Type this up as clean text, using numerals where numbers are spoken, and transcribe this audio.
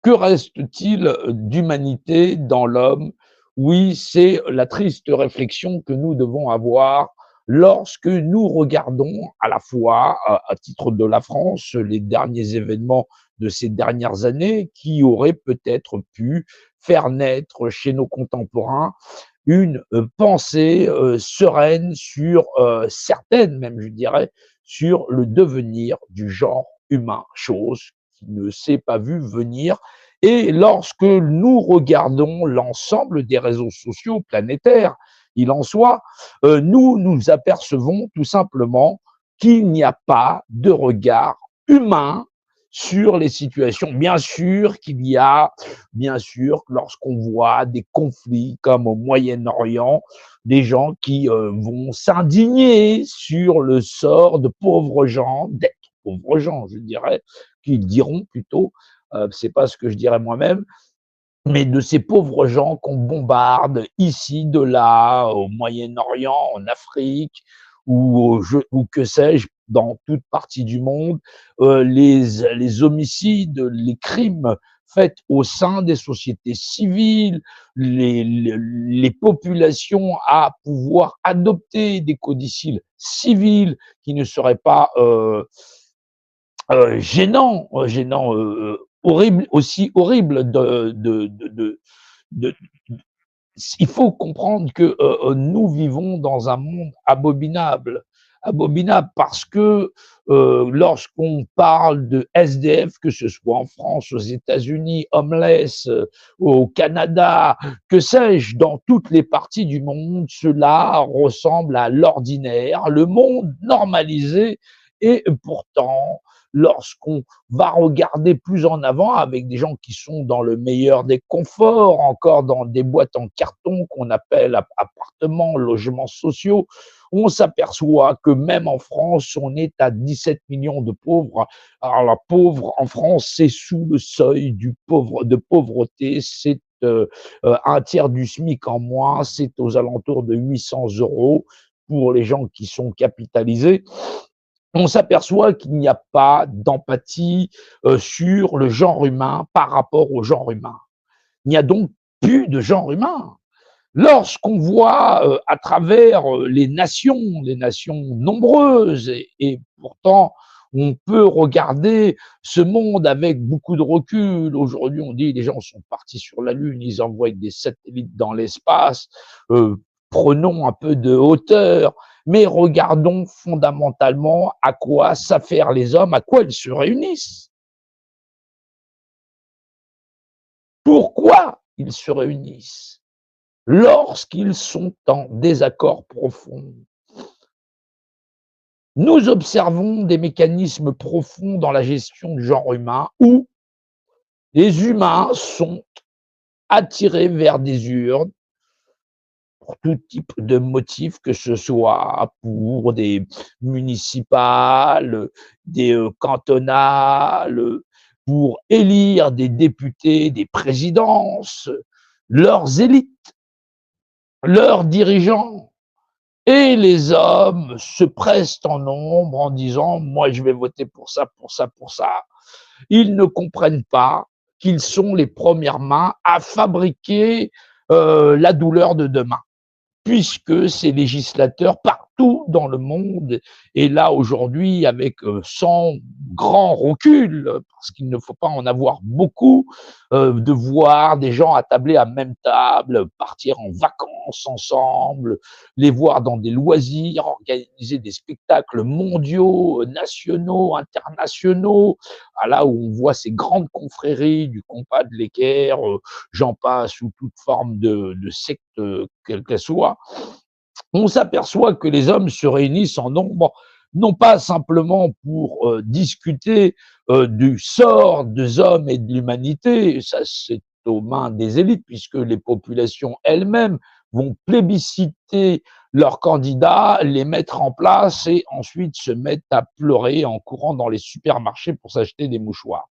Que reste-t-il d'humanité dans l'homme? Oui, c'est la triste réflexion que nous devons avoir lorsque nous regardons à la fois, à titre de la France, les derniers événements de ces dernières années qui auraient peut-être pu faire naître chez nos contemporains une pensée sereine sur certaines même, je dirais, sur le devenir du genre humain, chose qui ne s'est pas vue venir. Et lorsque nous regardons l'ensemble des réseaux sociaux planétaires, il en soit, nous nous apercevons tout simplement qu'il n'y a pas de regard humain sur les situations. Bien sûr qu'il y a, bien sûr, lorsqu'on voit des conflits comme au Moyen-Orient, des gens qui vont s'indigner sur le sort de pauvres gens, d'être pauvres gens, je dirais, qu'ils diront plutôt, c'est pas ce que je dirais moi-même, mais de ces pauvres gens qu'on bombarde ici, de là, au Moyen-Orient, en Afrique ou que sais-je, dans toute partie du monde, les homicides, les crimes faits au sein des sociétés civiles, les populations à pouvoir adopter des codicilles civils qui ne seraient pas gênants, horribles, aussi horribles de il faut comprendre que nous vivons dans un monde abominable, abominable parce que lorsqu'on parle de SDF, que ce soit en France, aux États-Unis, homeless, au Canada, que sais-je, dans toutes les parties du monde, cela ressemble à l'ordinaire, le monde normalisé, et pourtant, lorsqu'on va regarder plus en avant avec des gens qui sont dans le meilleur des conforts, encore dans des boîtes en carton qu'on appelle appartements, logements sociaux, on s'aperçoit que même en France, on est à 17 millions de pauvres. Alors la pauvre en France, c'est sous le seuil de pauvreté, c'est un tiers du SMIC en moins, c'est aux alentours de 800 euros pour les gens qui sont capitalisés. On s'aperçoit qu'il n'y a pas d'empathie sur le genre humain par rapport au genre humain. Il n'y a donc plus de genre humain. Lorsqu'on voit à travers les nations nombreuses, et pourtant on peut regarder ce monde avec beaucoup de recul. Aujourd'hui, on dit les gens sont partis sur la Lune, ils envoient des satellites dans l'espace. Euh, Prenons un peu de hauteur, mais regardons fondamentalement à quoi s'affairent les hommes, à quoi ils se réunissent. Pourquoi ils se réunissent? Lorsqu'ils sont en désaccord profond. Nous observons des mécanismes profonds dans la gestion du genre humain où les humains sont attirés vers des urnes pour tout type de motifs, que ce soit pour des municipales, des cantonales, pour élire des députés, des présidences, leurs élites, leurs dirigeants. Et les hommes se pressent en nombre en disant: moi je vais voter pour ça, pour ça, pour ça. Ils ne comprennent pas qu'ils sont les premières mains à fabriquer la douleur de demain, puisque ces législateurs partout dans le monde, et là aujourd'hui avec sans grand recul, parce qu'il ne faut pas en avoir beaucoup, de voir des gens attablés à même table, partir en vacances ensemble, les voir dans des loisirs, organiser des spectacles mondiaux, nationaux, internationaux, là où on voit ces grandes confréries du compas de l'équerre, j'en passe, sous toute forme de secte, quelle qu'elle soit. On s'aperçoit que les hommes se réunissent en nombre, non pas simplement pour discuter du sort des hommes et de l'humanité, ça c'est aux mains des élites, puisque les populations elles-mêmes vont plébisciter leurs candidats, les mettre en place et ensuite se mettent à pleurer en courant dans les supermarchés pour s'acheter des mouchoirs.